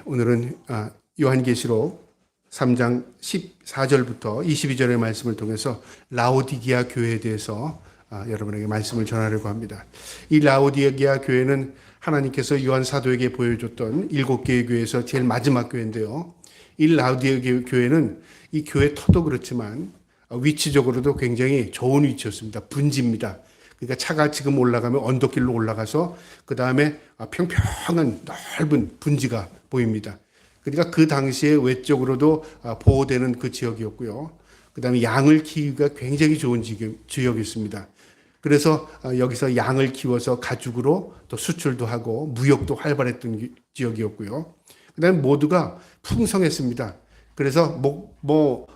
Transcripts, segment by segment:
오늘은 요한계시록 3장 14절부터 22절의 말씀을 통해서 라오디게아 교회에 대해서 여러분에게 말씀을 전하려고 합니다. 이 라오디게아 교회는 하나님께서 요한 사도에게 보여줬던 7개의 교회에서 제일 마지막 교회인데요. 이 라오디게아 교회는 이 교회 터도 그렇지만 위치적으로도 굉장히 좋은 위치였습니다. 분지입니다. 그러니까 차가 지금 올라가면 언덕길로 올라가서 그 다음에 평평한 넓은 분지가 보입니다. 그러니까 그 당시에 외적으로도 보호되는 그 지역이었고요. 그 다음에 양을 키우기가 굉장히 좋은 지역이었습니다. 그래서 여기서 양을 키워서 가죽으로 또 수출도 하고 무역도 활발했던 지역이었고요. 그 다음에 모두가 풍성했습니다. 그래서 못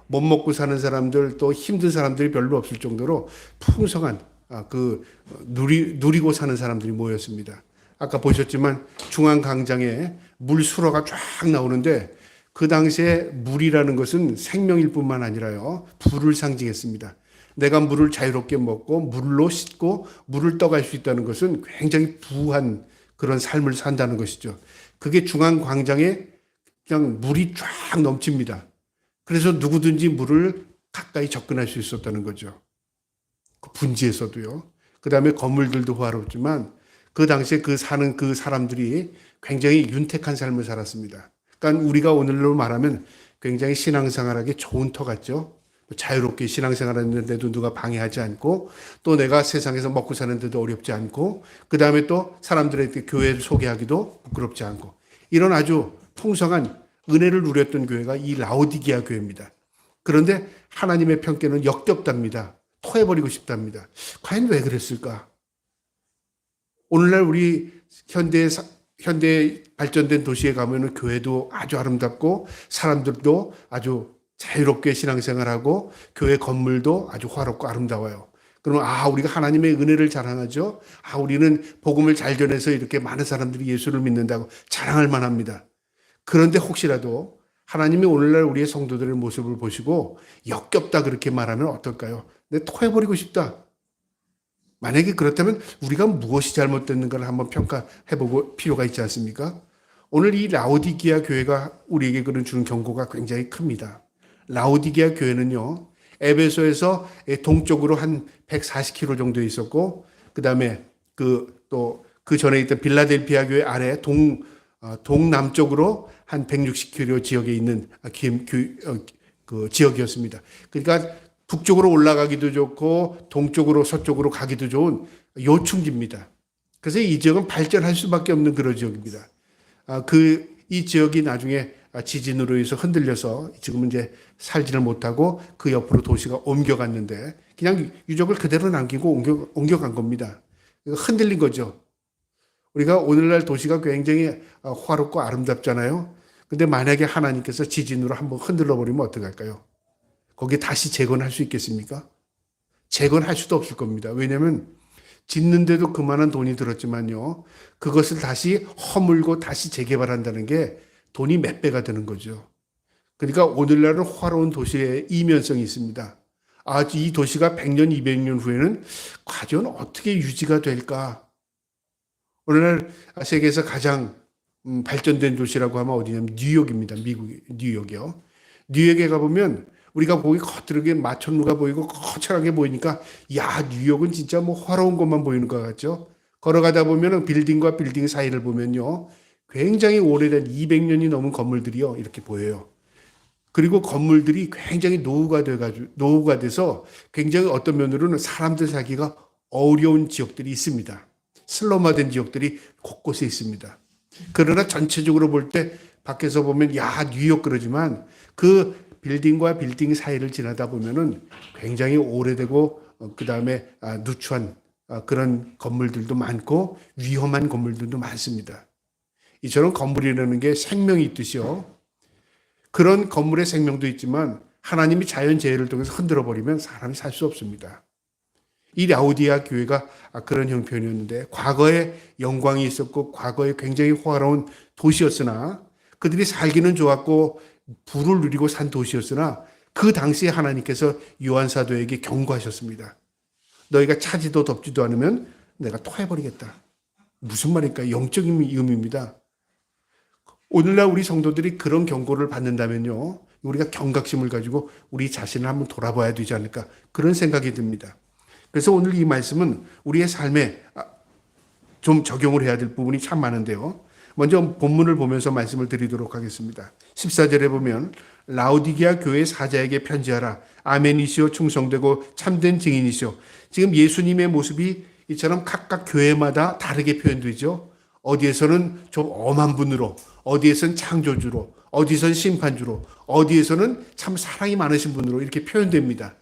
먹고 사는 사람들 또 힘든 사람들이 별로 없을 정도로 풍성한 누리고 사는 사람들이 모였습니다. 아까 보셨지만 중앙 광장에 물 수로가 쫙 나오는데 그 당시에 물이라는 것은 생명일 뿐만 아니라요, 불을 상징했습니다. 내가 물을 자유롭게 먹고 물로 씻고 물을 떠갈 수 있다는 것은 굉장히 부한 그런 삶을 산다는 것이죠. 그게 중앙 광장에 그냥 물이 쫙 넘칩니다. 그래서 누구든지 물을 가까이 접근할 수 있었다는 거죠. 그 분지에서도요. 그 다음에 건물들도 호화롭지만 그 당시에 사는 그 사람들이 굉장히 윤택한 삶을 살았습니다. 그러니까 우리가 오늘로 말하면 굉장히 신앙생활하기 좋은 터 같죠. 자유롭게 신앙생활하는데도 누가 방해하지 않고 또 내가 세상에서 먹고 사는데도 어렵지 않고 그 다음에 또 사람들에게 교회를 소개하기도 부끄럽지 않고 이런 아주 풍성한 은혜를 누렸던 교회가 이 라오디게아 교회입니다. 그런데 하나님의 평가는 역겹답니다. 토해버리고 싶답니다. 과연 왜 그랬을까? 오늘날 우리 현대 발전된 도시에 가면은 교회도 아주 아름답고 사람들도 아주 자유롭게 신앙생활하고 교회 건물도 아주 화롭고 아름다워요. 그러면 우리가 하나님의 은혜를 자랑하죠. 우리는 복음을 잘 전해서 이렇게 많은 사람들이 예수를 믿는다고 자랑할 만합니다. 그런데 혹시라도 하나님이 오늘날 우리의 성도들의 모습을 보시고 역겹다 그렇게 말하면 어떨까요? 내 토해버리고 싶다. 만약에 그렇다면 우리가 무엇이 잘못됐는가를 한번 평가해볼 필요가 있지 않습니까? 오늘 이 라오디게아 교회가 우리에게 그런 주는 경고가 굉장히 큽니다. 라오디게아 교회는요, 에베소에서 동쪽으로 한 140km 정도 있었고, 그 다음에 그 전에 있던 빌라델피아 교회 아래 동남쪽으로 한 160km 지역에 있는 그 지역이었습니다. 그러니까 북쪽으로 올라가기도 좋고 동쪽으로 서쪽으로 가기도 좋은 요충지입니다. 그래서 이 지역은 발전할 수밖에 없는 그런 지역입니다. 이 지역이 나중에 지진으로 인해서 흔들려서 지금은 이제 살지를 못하고 그 옆으로 도시가 옮겨갔는데 그냥 유적을 그대로 남기고 옮겨간 겁니다. 흔들린 거죠. 우리가 오늘날 도시가 굉장히 화롭고 아름답잖아요. 근데 만약에 하나님께서 지진으로 한번 흔들어 버리면 어떡할까요? 거기에 다시 재건할 수 있겠습니까? 재건할 수도 없을 겁니다. 왜냐하면 짓는데도 그만한 돈이 들었지만요, 그것을 다시 허물고 다시 재개발한다는 게 돈이 몇 배가 되는 거죠. 그러니까 오늘날은 화로운 도시의 이면성이 있습니다. 이 도시가 100년, 200년 후에는 과연 어떻게 유지가 될까? 오늘날 세계에서 가장 발전된 도시라고 하면 어디냐면 뉴욕입니다. 미국의 뉴욕이요. 뉴욕에 가보면 우리가 보기 겉으로게 마천루가 보이고 거창하게 보이니까 뉴욕은 진짜 화로운 것만 보이는 것 같죠. 걸어가다 보면 빌딩과 빌딩 사이를 보면요, 굉장히 오래된 200년이 넘은 건물들이요 이렇게 보여요. 그리고 건물들이 굉장히 노후가 돼서 굉장히 어떤 면으로는 사람들 살기가 어려운 지역들이 있습니다. 슬럼화된 지역들이 곳곳에 있습니다. 그러나 전체적으로 볼 때 밖에서 보면 뉴욕 그러지만 그 빌딩과 빌딩 사이를 지나다 보면은 굉장히 오래되고 그 다음에 누추한 그런 건물들도 많고 위험한 건물들도 많습니다. 이처럼 건물이라는 게 생명이 있듯이요, 그런 건물의 생명도 있지만 하나님이 자연재해를 통해서 흔들어 버리면 사람이 살 수 없습니다. 이 라오디게아 교회가 그런 형편이었는데 과거에 영광이 있었고 과거에 굉장히 화려한 도시였으나 그들이 살기는 좋았고 부를 누리고 산 도시였으나 그 당시에 하나님께서 요한 사도에게 경고하셨습니다. 너희가 차지도 덥지도 않으면 내가 토해버리겠다. 무슨 말일까? 영적인 의미입니다. 오늘날 우리 성도들이 그런 경고를 받는다면요, 우리가 경각심을 가지고 우리 자신을 한번 돌아봐야 되지 않을까, 그런 생각이 듭니다. 그래서 오늘 이 말씀은 우리의 삶에 좀 적용을 해야 될 부분이 참 많은데요. 먼저 본문을 보면서 말씀을 드리도록 하겠습니다. 14절에 보면 라오디게아 교회 사자에게 편지하라. 아멘이시오, 충성되고 참된 증인이시오. 지금 예수님의 모습이 이처럼 각각 교회마다 다르게 표현되죠. 어디에서는 좀 엄한 분으로, 어디에서는 창조주로, 어디에서는 심판주로, 어디에서는 참 사랑이 많으신 분으로 이렇게 표현됩니다.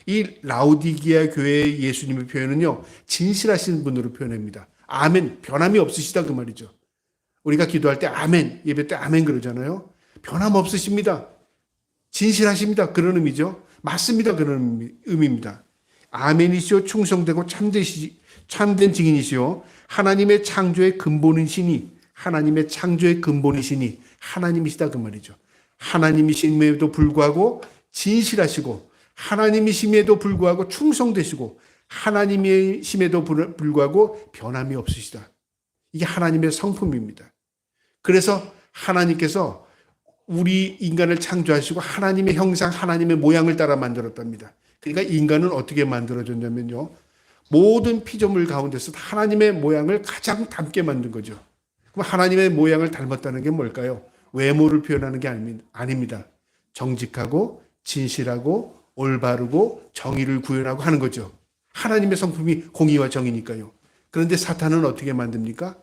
이 라오디게아 교회의 예수님의 표현은요, 진실하신 분으로 표현합니다. 아멘, 변함이 없으시다 그 말이죠. 우리가 기도할 때 아멘, 예배 때 아멘 그러잖아요. 변함 없으십니다. 진실하십니다. 그런 의미죠. 맞습니다. 그런 의미입니다. 아멘이시오, 충성되고 참된 증인이시오. 하나님의 창조의 근본이시니, 하나님의 창조의 근본이시니 하나님이시다 그 말이죠. 하나님이심에도 불구하고 진실하시고, 하나님이심에도 불구하고 충성되시고, 하나님이심에도 불구하고 변함이 없으시다. 이게 하나님의 성품입니다. 그래서 하나님께서 우리 인간을 창조하시고 하나님의 형상, 하나님의 모양을 따라 만들었답니다. 그러니까 인간은 어떻게 만들어졌냐면요, 모든 피조물 가운데서 하나님의 모양을 가장 닮게 만든 거죠. 그럼 하나님의 모양을 닮았다는 게 뭘까요? 외모를 표현하는 게 아닙니다. 정직하고 진실하고 올바르고 정의를 구현하고 하는 거죠. 하나님의 성품이 공의와 정의니까요. 그런데 사탄은 어떻게 만듭니까?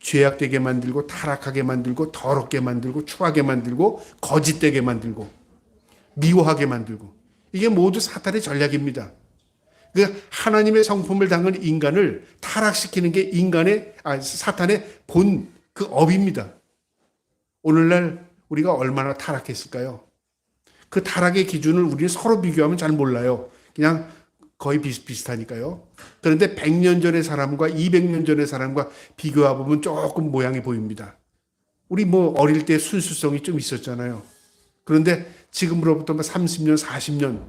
죄악되게 만들고 타락하게 만들고 더럽게 만들고 추하게 만들고 거짓되게 만들고 미워하게 만들고, 이게 모두 사탄의 전략입니다. 그러니까 하나님의 성품을 담은 인간을 타락시키는 게 사탄의 본 그 업입니다. 오늘날 우리가 얼마나 타락했을까요? 그 타락의 기준을 우리는 서로 비교하면 잘 몰라요. 그냥 거의 비슷비슷하니까요. 그런데 100년 전의 사람과 200년 전의 사람과 비교해보면 조금 모양이 보입니다. 우리 어릴 때 순수성이 좀 있었잖아요. 그런데 지금으로부터 30년, 40년,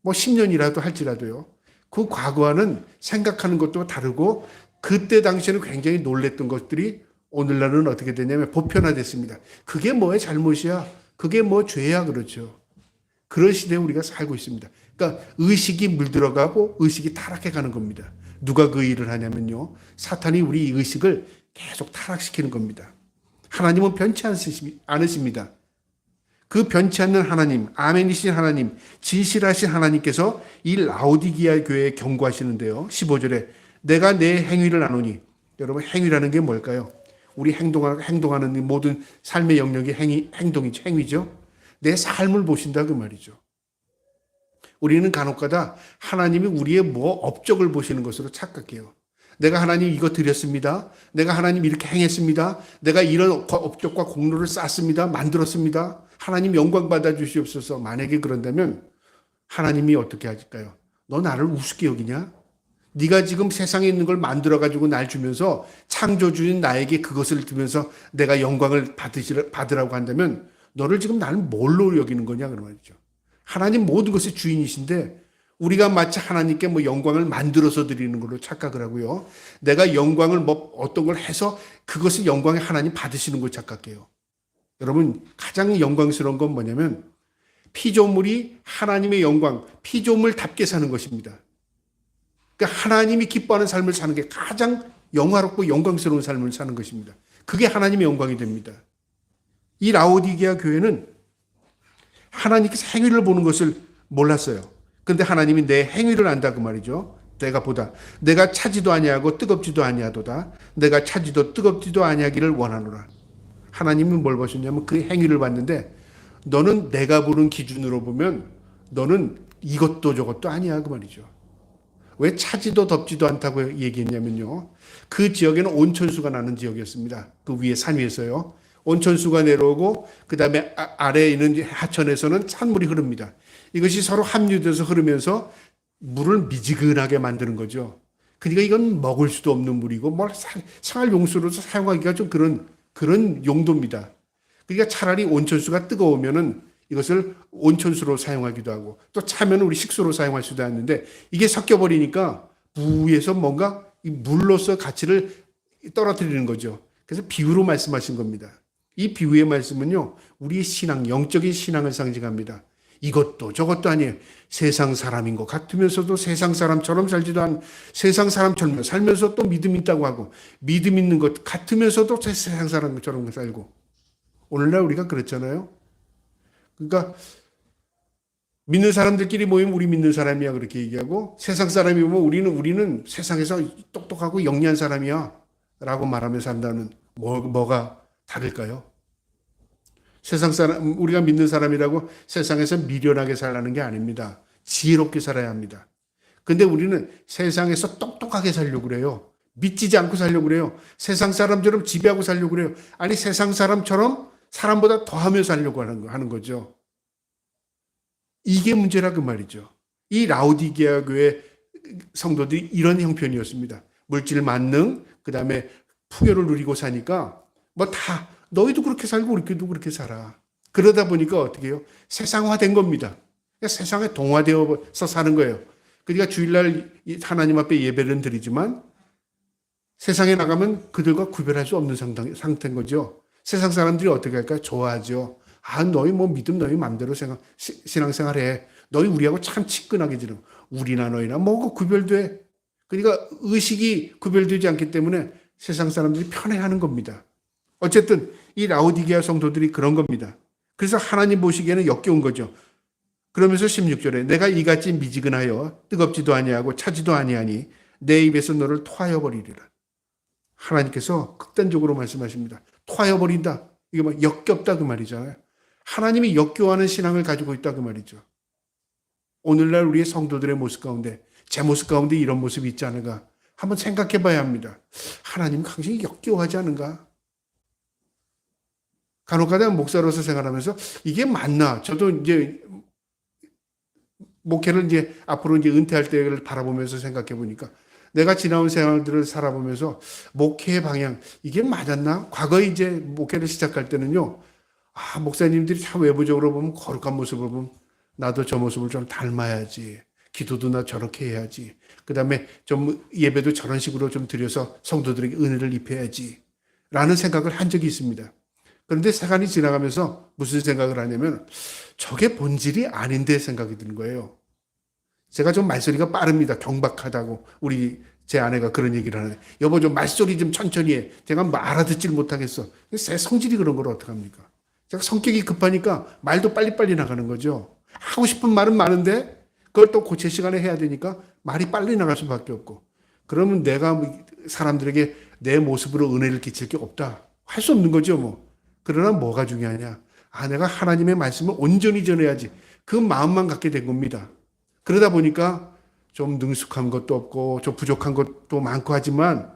10년이라도 할지라도요, 그 과거와는 생각하는 것도 다르고, 그때 당시에는 굉장히 놀랬던 것들이 오늘날은 어떻게 되냐면 보편화됐습니다. 그게 뭐의 잘못이야? 그게 죄야? 그렇죠. 그런 시대에 우리가 살고 있습니다. 그러니까 의식이 물들어가고 의식이 타락해 가는 겁니다. 누가 그 일을 하냐면요, 사탄이 우리 의식을 계속 타락시키는 겁니다. 하나님은 변치 않으십니다. 그 변치 않는 하나님, 아멘이신 하나님, 진실하신 하나님께서 이 라오디게아 교회에 경고하시는데요. 15절에 내가 내 행위를 아노니. 여러분, 행위라는 게 뭘까요? 우리 행동하는 모든 삶의 영역이 행동이죠. 행위죠. 내 삶을 보신다 그 말이죠. 우리는 간혹가다 하나님이 우리의 업적을 보시는 것으로 착각해요. 내가 하나님 이거 드렸습니다. 내가 하나님 이렇게 행했습니다. 내가 이런 업적과 공로를 쌓습니다. 만들었습니다. 하나님 영광 받아 주시옵소서. 만약에 그런다면 하나님이 어떻게 하실까요? 너 나를 우습게 여기냐? 네가 지금 세상에 있는 걸 만들어가지고 날 주면서 창조주인 나에게 그것을 주면서 내가 영광을 받으라고 한다면 너를 지금 나를 뭘로 여기는 거냐? 그런 말이죠. 하나님 모든 것의 주인이신데 우리가 마치 하나님께 영광을 만들어서 드리는 걸로 착각을 하고요. 내가 영광을 어떤 걸 해서 그것을 영광에 하나님 받으시는 걸 착각해요. 여러분, 가장 영광스러운 건 뭐냐면 피조물이 하나님의 영광, 피조물답게 사는 것입니다. 그러니까 하나님이 기뻐하는 삶을 사는 게 가장 영화롭고 영광스러운 삶을 사는 것입니다. 그게 하나님의 영광이 됩니다. 이 라오디게아 교회는 하나님께서 행위를 보는 것을 몰랐어요. 그런데 하나님이 내 행위를 안다 그 말이죠. 내가 보다. 내가 차지도 아니하고 뜨겁지도 아니하도다. 내가 차지도 뜨겁지도 아니하기를 원하노라. 하나님은 뭘 보셨냐면 그 행위를 봤는데 너는 내가 보는 기준으로 보면 너는 이것도 저것도 아니야 그 말이죠. 왜 차지도 덥지도 않다고 얘기했냐면요, 그 지역에는 온천수가 나는 지역이었습니다. 그 위에 산 위에서요. 온천수가 내려오고 그 다음에 아래에 있는 하천에서는 찬물이 흐릅니다. 이것이 서로 합류돼서 흐르면서 물을 미지근하게 만드는 거죠. 그러니까 이건 먹을 수도 없는 물이고 생활 용수로서 사용하기가 좀 그런 용도입니다. 그러니까 차라리 온천수가 뜨거우면은 이것을 온천수로 사용하기도 하고 또 차면 우리 식수로 사용할 수도 있는데 이게 섞여버리니까 부에서 뭔가 이 물로서 가치를 떨어뜨리는 거죠. 그래서 비유로 말씀하신 겁니다. 이 비유의 말씀은요, 우리의 신앙, 영적인 신앙을 상징합니다. 이것도 저것도 아니에요. 세상 사람인 것 같으면서도 세상 사람처럼 살지도 않고, 세상 사람처럼 살면서 또 믿음 있다고 하고, 믿음 있는 것 같으면서도 세상 사람처럼 살고. 오늘날 우리가 그렇잖아요. 그러니까 믿는 사람들끼리 모이면 우리 믿는 사람이야 그렇게 얘기하고, 세상 사람이 보면 우리는 세상에서 똑똑하고 영리한 사람이야 라고 말하며 산다는 뭐가 다를까요? 세상 사람, 우리가 믿는 사람이라고 세상에서 미련하게 살라는 게 아닙니다. 지혜롭게 살아야 합니다. 근데 우리는 세상에서 똑똑하게 살려고 그래요. 믿지지 않고 살려고 그래요. 세상 사람처럼 지배하고 살려고 그래요. 아니, 세상 사람처럼 사람보다 더하며 살려고 하는 거죠. 이게 문제라 그 말이죠. 이 라오디게아 교회 성도들이 이런 형편이었습니다. 물질 만능, 그 다음에 풍요를 누리고 사니까 뭐 다 너희도 그렇게 살고 우리도 그렇게 살아. 그러다 보니까 어떻게 해요? 세상화된 겁니다. 세상에 동화되어서 사는 거예요. 그러니까 주일날 하나님 앞에 예배를 드리지만 세상에 나가면 그들과 구별할 수 없는 상태인 거죠. 세상 사람들이 어떻게 할까요? 좋아하죠. 아, 너희 뭐 믿음 너희 마음대로 신앙생활해. 너희 우리하고 참 친근하게 지내. 우리나 너희나 뭐가 구별돼. 그러니까 의식이 구별되지 않기 때문에 세상 사람들이 편해하는 겁니다. 어쨌든 이 라오디게아 성도들이 그런 겁니다. 그래서 하나님 보시기에는 역겨운 거죠. 그러면서 16절에 내가 이같이 미지근하여 뜨겁지도 아니하고 차지도 아니하니 내 입에서 너를 토하여 버리리라. 하나님께서 극단적으로 말씀하십니다. 토하여 버린다. 이게 뭐 역겹다 그 말이잖아요. 하나님이 역겨워하는 신앙을 가지고 있다 그 말이죠. 오늘날 우리의 성도들의 모습 가운데, 제 모습 가운데 이런 모습이 있지 않은가 한번 생각해 봐야 합니다. 하나님 당신이 역겨워하지 않은가? 간혹가다 목사로서 생활하면서 이게 맞나? 저도 이제 목회를 이제 앞으로 이제 은퇴할 때를 바라보면서 생각해 보니까 내가 지나온 생활들을 살아보면서 목회의 방향 이게 맞았나? 과거에 이제 목회를 시작할 때는요. 아, 목사님들이 참 외부적으로 보면 거룩한 모습을 보면 나도 저 모습을 좀 닮아야지. 기도도 나 저렇게 해야지. 그 다음에 좀 예배도 저런 식으로 좀 드려서 성도들에게 은혜를 입혀야지. 라는 생각을 한 적이 있습니다. 그런데 시간이 지나가면서 무슨 생각을 하냐면 저게 본질이 아닌데 생각이 드는 거예요. 제가 좀 말소리가 빠릅니다. 경박하다고 제 아내가 그런 얘기를 하는데 여보 좀 말소리 좀 천천히 해. 제가 뭐 알아듣질 못하겠어. 제 성질이 그런 걸 어떡합니까? 제가 성격이 급하니까 말도 빨리빨리 나가는 거죠. 하고 싶은 말은 많은데 그걸 또 고체 시간에 해야 되니까 말이 빨리 나갈 수밖에 없고 그러면 내가 사람들에게 내 모습으로 은혜를 끼칠 게 없다. 할 수 없는 거죠 뭐. 그러나 뭐가 중요하냐? 아, 내가 하나님의 말씀을 온전히 전해야지. 그 마음만 갖게 된 겁니다. 그러다 보니까 좀 능숙한 것도 없고 좀 부족한 것도 많고 하지만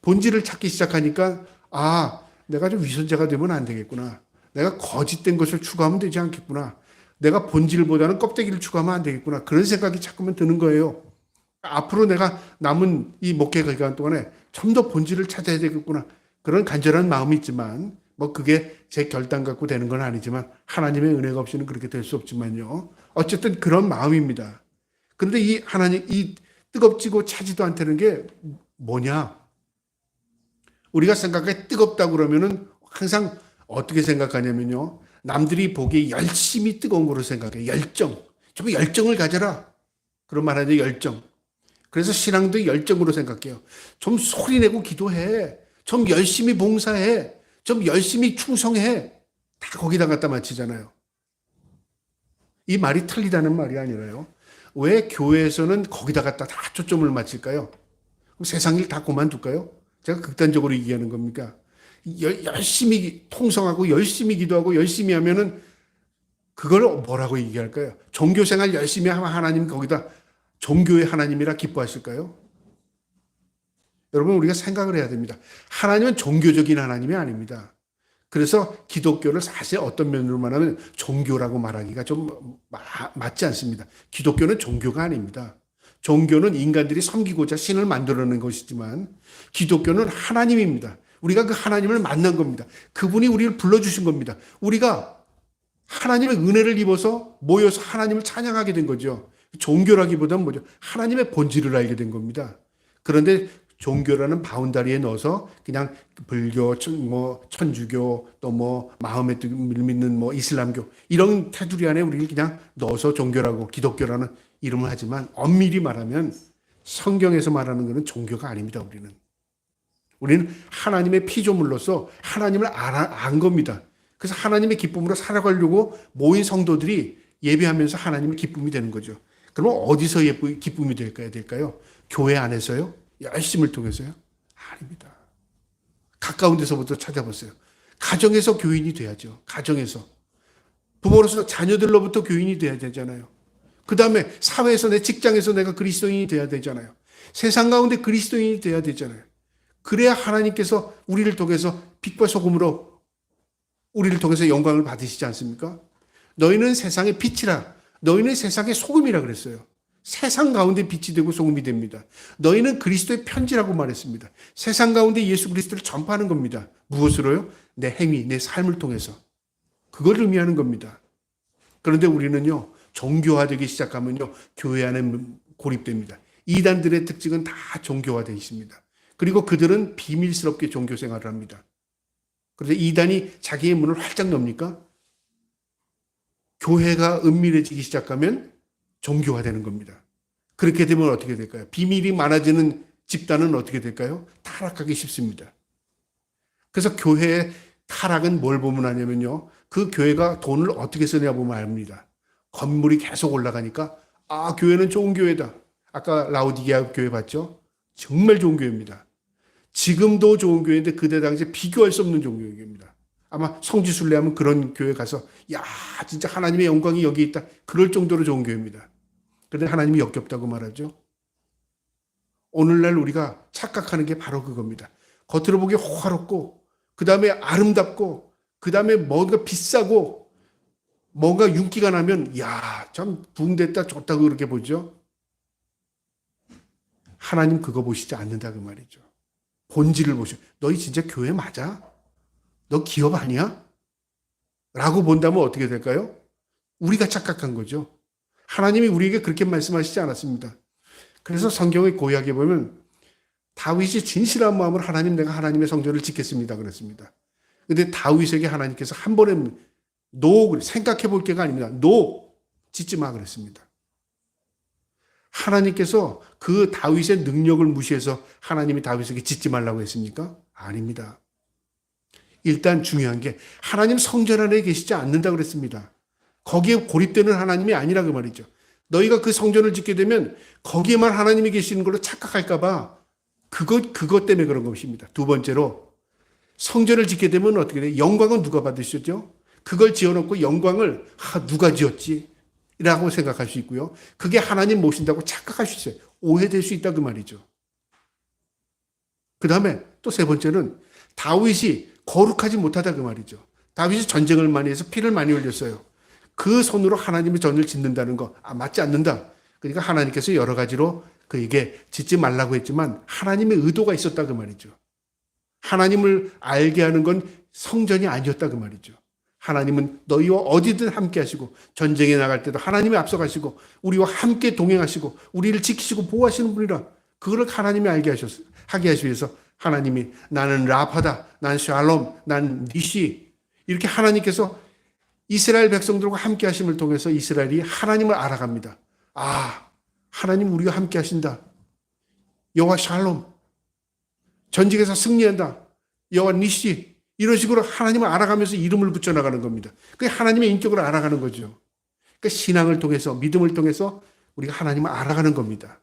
본질을 찾기 시작하니까 아, 내가 좀 위선자가 되면 안 되겠구나. 내가 거짓된 것을 추구하면 되지 않겠구나. 내가 본질보다는 껍데기를 추구하면 안 되겠구나. 그런 생각이 자꾸만 드는 거예요. 앞으로 내가 남은 이 목회 기간 동안에 좀 더 본질을 찾아야 되겠구나. 그런 간절한 마음이 있지만 뭐 그게 제 결단 갖고 되는 건 아니지만 하나님의 은혜가 없이는 그렇게 될 수 없지만요. 어쨌든 그런 마음입니다. 그런데 이 뜨겁지고 차지도 않다는 게 뭐냐? 우리가 생각해 뜨겁다고 그러면은 항상 어떻게 생각하냐면요. 남들이 보기에 열심히 뜨거운 거로 생각해. 열정. 좀 열정을 가져라. 그런 말 하죠. 열정. 그래서 신앙도 열정으로 생각해요. 좀 소리내고 기도해. 좀 열심히 봉사해. 좀 열심히 충성해. 다 거기다 갖다 맞히잖아요. 이 말이 틀리다는 말이 아니라요. 왜 교회에서는 거기다 갖다 다 초점을 맞힐까요? 그럼 세상 일 다 그만둘까요? 제가 극단적으로 얘기하는 겁니까? 열심히 통성하고 열심히 기도하고 열심히 하면은 그걸 뭐라고 얘기할까요? 종교생활 열심히 하면 하나님 거기다 종교의 하나님이라 기뻐하실까요? 여러분 우리가 생각을 해야 됩니다. 하나님은 종교적인 하나님이 아닙니다. 그래서 기독교를 사실 어떤 면으로만 하면 종교라고 말하기가 좀 맞지 않습니다. 기독교는 종교가 아닙니다. 종교는 인간들이 섬기고자 신을 만들어낸 것이지만 기독교는 하나님입니다. 우리가 그 하나님을 만난 겁니다. 그분이 우리를 불러주신 겁니다. 우리가 하나님의 은혜를 입어서 모여서 하나님을 찬양하게 된 거죠. 종교라기보다는 뭐죠? 하나님의 본질을 알게 된 겁니다. 그런데 종교라는 바운다리에 넣어서 그냥 불교, 천주교, 또 마음에 믿는 이슬람교 이런 테두리 안에 우리를 그냥 넣어서 종교라고 기독교라는 이름을 하지만 엄밀히 말하면 성경에서 말하는 것은 종교가 아닙니다. 우리는 하나님의 피조물로서 하나님을 안 겁니다. 그래서 하나님의 기쁨으로 살아가려고 모인 성도들이 예배하면서 하나님의 기쁨이 되는 거죠. 그러면 어디서 기쁨이 될까요? 교회 안에서요? 열심을 통해서요? 아닙니다. 가까운 데서부터 찾아보세요. 가정에서 교인이 돼야죠. 가정에서. 부모로서 자녀들로부터 교인이 돼야 되잖아요. 그 다음에 사회에서 내 직장에서 내가 그리스도인이 돼야 되잖아요. 세상 가운데 그리스도인이 돼야 되잖아요. 그래야 하나님께서 우리를 통해서 빛과 소금으로 우리를 통해서 영광을 받으시지 않습니까? 너희는 세상의 빛이라. 너희는 세상의 소금이라 그랬어요. 세상 가운데 빛이 되고 소금이 됩니다. 너희는 그리스도의 편지라고 말했습니다. 세상 가운데 예수 그리스도를 전파하는 겁니다. 무엇으로요? 내 행위, 내 삶을 통해서. 그걸 의미하는 겁니다. 그런데 우리는요, 종교화되기 시작하면요, 교회 안에 고립됩니다. 이단들의 특징은 다 종교화되어 있습니다. 그리고 그들은 비밀스럽게 종교 생활을 합니다. 그래서 이단이 자기의 문을 활짝 엽니까? 교회가 은밀해지기 시작하면 종교화되는 겁니다. 그렇게 되면 어떻게 될까요? 비밀이 많아지는 집단은 어떻게 될까요? 타락하기 쉽습니다. 그래서 교회의 타락은 뭘 보면 아냐면요, 그 교회가 돈을 어떻게 쓰냐 보면 압니다. 건물이 계속 올라가니까 교회는 좋은 교회다. 아까 라오디게아 교회 봤죠? 정말 좋은 교회입니다. 지금도 좋은 교회인데 그때 당시에 비교할 수 없는 좋은 교회입니다. 아마 성지순례하면 그런 교회 가서 진짜 하나님의 영광이 여기 있다. 그럴 정도로 좋은 교회입니다. 그런데 하나님이 역겹다고 말하죠. 오늘날 우리가 착각하는 게 바로 그겁니다. 겉으로 보기에 호화롭고 그 다음에 아름답고 그 다음에 뭔가 비싸고 뭔가 윤기가 나면 참 부흥됐다 좋다고 그렇게 보죠. 하나님 그거 보시지 않는다 그 말이죠. 본질을 보시오. 너희 진짜 교회 맞아? 너 기업 아니야? 라고 본다면 어떻게 될까요? 우리가 착각한 거죠. 하나님이 우리에게 그렇게 말씀하시지 않았습니다. 그래서 성경의 고약에 보면 다윗이 진실한 마음으로 하나님 내가 하나님의 성전을 짓겠습니다 그랬습니다. 그런데 다윗에게 하나님께서 한 번에 생각해 볼 게가 아닙니다. 짓지 마 그랬습니다. 하나님께서 그 다윗의 능력을 무시해서 하나님이 다윗에게 짓지 말라고 했습니까? 아닙니다. 일단 중요한 게 하나님 성전 안에 계시지 않는다고 그랬습니다. 거기에 고립되는 하나님이 아니라 그 말이죠. 너희가 그 성전을 짓게 되면 거기에만 하나님이 계시는 걸로 착각할까 봐 그것 때문에 그런 것입니다. 두 번째로 성전을 짓게 되면 어떻게 돼요? 영광은 누가 받으셨죠? 그걸 지어놓고 영광을 누가 지었지? 라고 생각할 수 있고요. 그게 하나님 모신다고 착각할 수 있어요. 오해될 수 있다 그 말이죠. 그 다음에 또 세 번째는 다윗이 거룩하지 못하다 그 말이죠. 다윗이 전쟁을 많이 해서 피를 많이 흘렸어요. 그 손으로 하나님의 전을 짓는다는 거 맞지 않는다. 그러니까 하나님께서 여러 가지로 그에게 짓지 말라고 했지만 하나님의 의도가 있었다 그 말이죠. 하나님을 알게 하는 건 성전이 아니었다 그 말이죠. 하나님은 너희와 어디든 함께 하시고 전쟁에 나갈 때도 하나님이 앞서가시고 우리와 함께 동행하시고 우리를 지키시고 보호하시는 분이라 그거를 하나님이 하게 하시기 위해서 하나님이 나는 라파다, 난 샬롬, 난 니시 이렇게 하나님께서 이스라엘 백성들과 함께 하심을 통해서 이스라엘이 하나님을 알아갑니다. 하나님 우리와 함께 하신다. 여호와 샬롬. 전쟁에서 승리한다. 여호와 니시. 이런 식으로 하나님을 알아가면서 이름을 붙여나가는 겁니다. 그게 하나님의 인격을 알아가는 거죠. 그러니까 신앙을 통해서 믿음을 통해서 우리가 하나님을 알아가는 겁니다.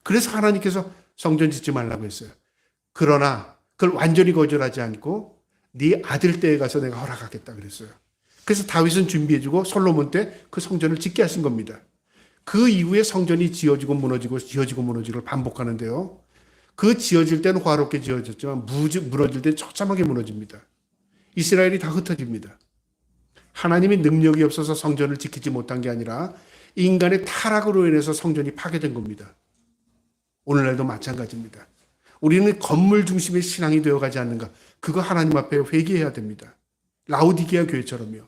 그래서 하나님께서 성전 짓지 말라고 했어요. 그러나 그걸 완전히 거절하지 않고 네 아들 때에 가서 내가 허락하겠다 그랬어요. 그래서 다윗은 준비해주고 솔로몬 때 그 성전을 짓게 하신 겁니다. 그 이후에 성전이 지어지고 무너지고 지어지고 무너지고 반복하는데요. 그 지어질 때는 화롭게 지어졌지만 무너질 때는 처참하게 무너집니다. 이스라엘이 다 흩어집니다. 하나님이 능력이 없어서 성전을 지키지 못한 게 아니라 인간의 타락으로 인해서 성전이 파괴된 겁니다. 오늘날도 마찬가지입니다. 우리는 건물 중심의 신앙이 되어가지 않는가. 그거 하나님 앞에 회개해야 됩니다. 라오디게아 교회처럼요.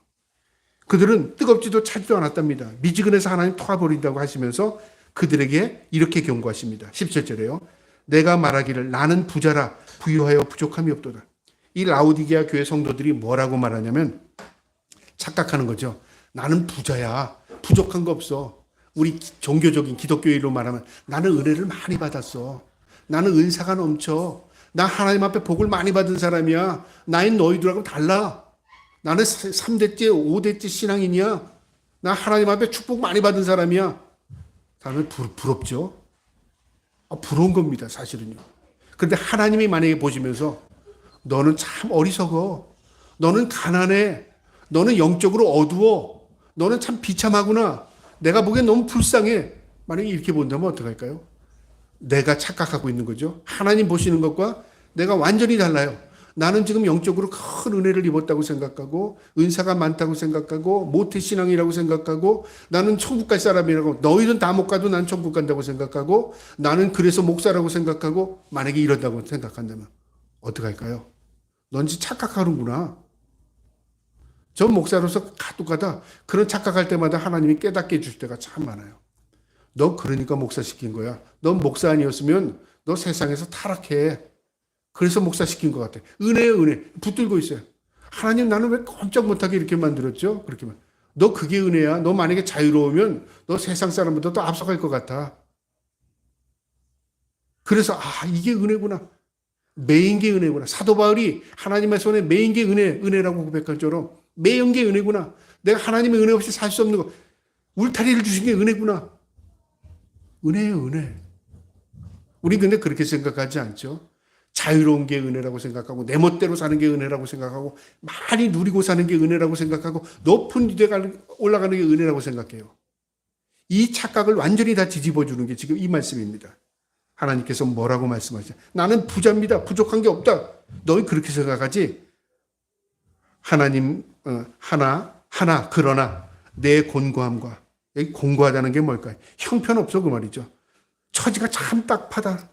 그들은 뜨겁지도 차지도 않았답니다. 미지근해서 하나님 토해버린다고 하시면서 그들에게 이렇게 경고하십니다. 17절에요. 내가 말하기를 나는 부자라 부유하여 부족함이 없도다. 이 라오디게아 교회 성도들이 뭐라고 말하냐면 착각하는 거죠. 나는 부자야. 부족한 거 없어. 우리 종교적인 기독교인으로 말하면 나는 은혜를 많이 받았어. 나는 은사가 넘쳐. 나 하나님 앞에 복을 많이 받은 사람이야. 나인 너희들하고 달라. 나는 3대째, 5대째 신앙인이야. 나 하나님 앞에 축복 많이 받은 사람이야. 사람은 부럽죠. 부러운 겁니다, 사실은요. 그런데 하나님이 만약에 보시면서 너는 참 어리석어. 너는 가난해. 너는 영적으로 어두워. 너는 참 비참하구나. 내가 보기엔 너무 불쌍해. 만약에 이렇게 본다면 어떡할까요? 내가 착각하고 있는 거죠. 하나님 보시는 것과 내가 완전히 달라요. 나는 지금 영적으로 큰 은혜를 입었다고 생각하고 은사가 많다고 생각하고 모태신앙이라고 생각하고 나는 천국 갈 사람이라고 너희는 다 못 가도 난 천국 간다고 생각하고 나는 그래서 목사라고 생각하고 만약에 이런다고 생각한다면 어떡할까요? 넌 진짜 착각하는구나. 저 목사로서 가득하다. 그런 착각할 때마다 하나님이 깨닫게 해줄 때가 참 많아요. 너 그러니까 목사 시킨 거야. 넌 목사 아니었으면 너 세상에서 타락해. 그래서 목사 시킨 것 같아. 은혜요, 은혜. 붙들고 있어요. 하나님 나는 왜 꼼짝 못하게 이렇게 만들었죠? 그렇게 말. 너 그게 은혜야. 너 만약에 자유로우면 너 세상 사람보다 더 앞서갈 것 같아. 그래서 이게 은혜구나. 매인 게 은혜구나. 사도 바울이 하나님의 손에 매인 게 은혜라고 고백할 처럼 매인 게 은혜구나. 내가 하나님의 은혜 없이 살 수 없는 거. 울타리를 주신 게 은혜구나. 은혜예요, 은혜. 우리 근데 그렇게 생각하지 않죠? 자유로운 게 은혜라고 생각하고 내 멋대로 사는 게 은혜라고 생각하고 많이 누리고 사는 게 은혜라고 생각하고 높은 지대에 올라가는 게 은혜라고 생각해요. 이 착각을 완전히 다 뒤집어 주는 게 지금 이 말씀입니다. 하나님께서 뭐라고 말씀하시죠? 나는 부자입니다. 부족한 게 없다. 너희 그렇게 생각하지? 하나님 하나 그러나 내 곤고함과 여기 곤고하다는 게 뭘까요? 형편없어 그 말이죠. 처지가 참 딱하다.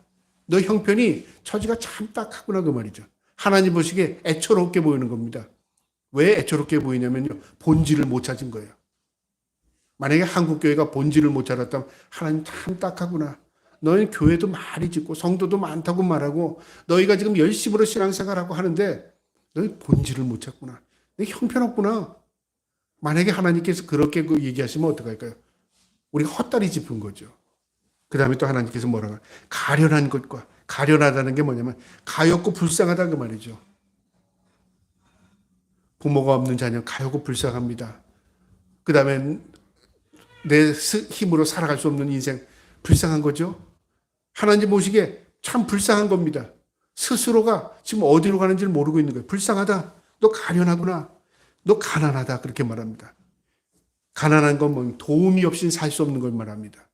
너 형편이 처지가 참 딱하구나 그 말이죠. 하나님 보시기에 애처롭게 보이는 겁니다. 왜 애처롭게 보이냐면요. 본질을 못 찾은 거예요. 만약에 한국교회가 본질을 못 찾았다면 하나님 참 딱하구나. 너희 교회도 많이 짓고 성도도 많다고 말하고 너희가 지금 열심으로 신앙생활하고 하는데 너희 본질을 못 찾구나. 너희 형편없구나. 만약에 하나님께서 그렇게 얘기하시면 어떡할까요? 우리가 헛다리 짚은 거죠. 그 다음에 또 하나님께서 뭐라고 해요? 가련한 것과 가련하다는 게 뭐냐면 가엾고 불쌍하다 그 말이죠. 부모가 없는 자녀 가엾고 불쌍합니다. 그 다음에 내 힘으로 살아갈 수 없는 인생 불쌍한 거죠. 하나님 보시기에 참 불쌍한 겁니다. 스스로가 지금 어디로 가는지를 모르고 있는 거예요. 불쌍하다. 너 가련하구나. 너 가난하다. 그렇게 말합니다. 가난한 건 뭐 도움이 없이는 살 수 없는 걸 말합니다.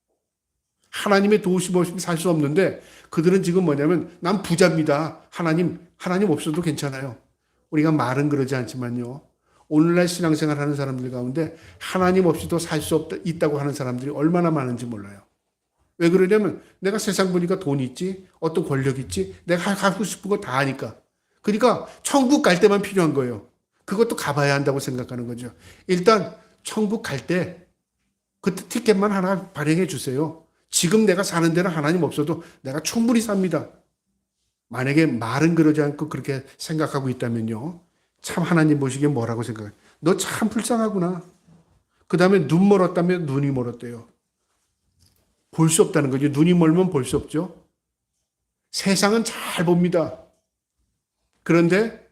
하나님의 도우심 없이는 살 수 없는데 그들은 지금 뭐냐면 난 부자입니다. 하나님 없어도 괜찮아요. 우리가 말은 그러지 않지만요. 오늘날 신앙생활 하는 사람들 가운데 하나님 없이도 살 수 있다고 하는 사람들이 얼마나 많은지 몰라요. 왜 그러냐면 내가 세상 보니까 돈이 있지, 어떤 권력이 있지, 내가 하고 싶은 거 다 하니까. 그러니까 천국 갈 때만 필요한 거예요. 그것도 가봐야 한다고 생각하는 거죠. 일단 천국 갈 때 그 티켓만 하나 발행해 주세요. 지금 내가 사는 데는 하나님 없어도 내가 충분히 삽니다. 만약에 말은 그러지 않고 그렇게 생각하고 있다면요. 참 하나님 보시기에 뭐라고 생각해요? 너 참 불쌍하구나. 그 다음에 눈 멀었다면 눈이 멀었대요. 볼 수 없다는 거죠. 눈이 멀면 볼 수 없죠. 세상은 잘 봅니다. 그런데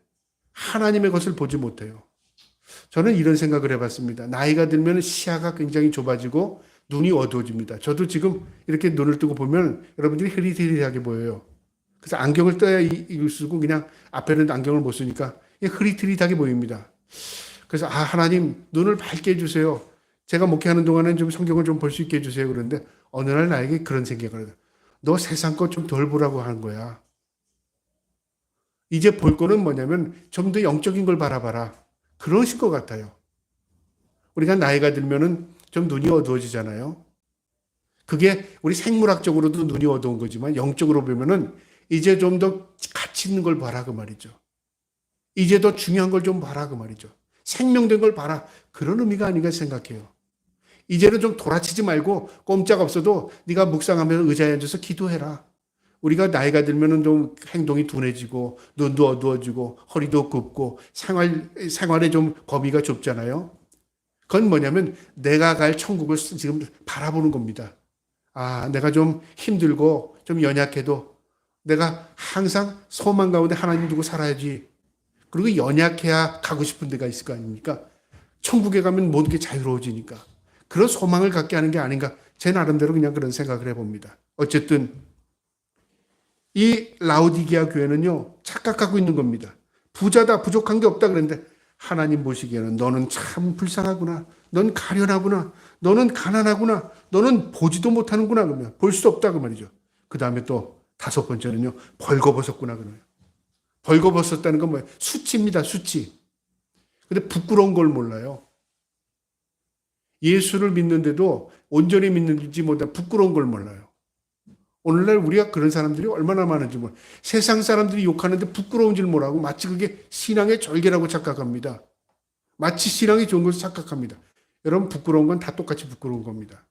하나님의 것을 보지 못해요. 저는 이런 생각을 해봤습니다. 나이가 들면 시야가 굉장히 좁아지고 눈이 어두워집니다. 저도 지금 이렇게 눈을 뜨고 보면 여러분들이 흐릿흐릿하게 보여요. 그래서 안경을 떠야 이걸 쓰고 그냥 앞에는 안경을 못 쓰니까 흐릿흐릿하게 보입니다. 그래서 하나님 눈을 밝게 해주세요. 제가 목회하는 동안은 좀 성경을 좀 볼 수 있게 해주세요. 그런데 어느 날 나에게 그런 생각을 해요. 너 세상 것 좀 덜 보라고 하는 거야. 이제 볼 거는 뭐냐면 좀 더 영적인 걸 바라봐라. 그러실 것 같아요. 우리가 나이가 들면은 좀 눈이 어두워지잖아요. 그게 우리 생물학적으로도 눈이 어두운 거지만 영적으로 보면은 이제 좀 더 가치 있는 걸 봐라 그 말이죠. 이제 더 중요한 걸 좀 봐라 그 말이죠. 생명된 걸 봐라. 그런 의미가 아닌가 생각해요. 이제는 좀 돌아치지 말고 꼼짝 없어도 네가 묵상하면서 의자에 앉아서 기도해라. 우리가 나이가 들면은 좀 행동이 둔해지고 눈도 어두워지고 허리도 굽고 생활의 좀 범위가 좁잖아요. 그건 뭐냐면 내가 갈 천국을 지금 바라보는 겁니다. 아, 내가 좀 힘들고 좀 연약해도 내가 항상 소망 가운데 하나님 두고 살아야지. 그리고 연약해야 가고 싶은 데가 있을 거 아닙니까? 천국에 가면 모든 게 자유로워지니까. 그런 소망을 갖게 하는 게 아닌가. 제 나름대로 그냥 그런 생각을 해봅니다. 어쨌든 이 라오디게아 교회는요, 착각하고 있는 겁니다. 부자다, 부족한 게 없다 그랬는데 하나님 보시기에는 너는 참 불쌍하구나. 넌 가련하구나. 너는 가난하구나. 너는 보지도 못하는구나. 그러면 볼 수 없다 그 말이죠. 그 다음에 또 5번째는요, 벌거벗었구나 그러면. 벌거벗었다는 건 뭐예요? 수치입니다. 수치. 근데 부끄러운 걸 몰라요. 예수를 믿는데도 온전히 믿는지 못한 부끄러운 걸 몰라요. 오늘날 우리가 그런 사람들이 얼마나 많은지 몰라요. 세상 사람들이 욕하는데 부끄러운 줄 모르고 마치 그게 신앙의 절개라고 착각합니다. 마치 신앙이 좋은 것을 착각합니다. 여러분, 부끄러운 건 다 똑같이 부끄러운 겁니다.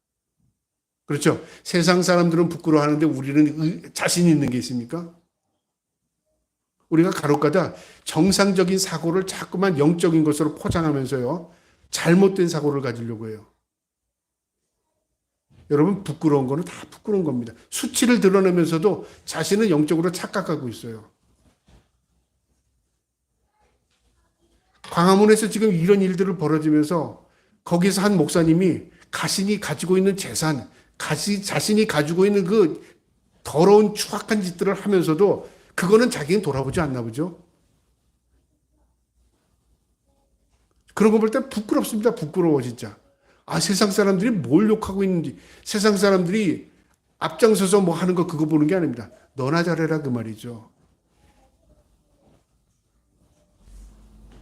그렇죠? 세상 사람들은 부끄러워하는데 우리는 자신 있는 게 있습니까? 우리가 간혹가다 정상적인 사고를 자꾸만 영적인 것으로 포장하면서요, 잘못된 사고를 가지려고 해요. 여러분, 부끄러운 거는 다 부끄러운 겁니다. 수치를 드러내면서도 자신은 영적으로 착각하고 있어요. 광화문에서 지금 이런 일들을 벌어지면서 거기서 한 목사님이 자신이 가지고 있는 재산, 자신이 가지고 있는 그 더러운 추악한 짓들을 하면서도 그거는 자기는 돌아보지 않나 보죠. 그런 거 볼 때 부끄럽습니다. 부끄러워 진짜. 아, 세상 사람들이 뭘 욕하고 있는지, 세상 사람들이 앞장서서 뭐 하는 거 그거 보는 게 아닙니다. 너나 잘해라 그 말이죠.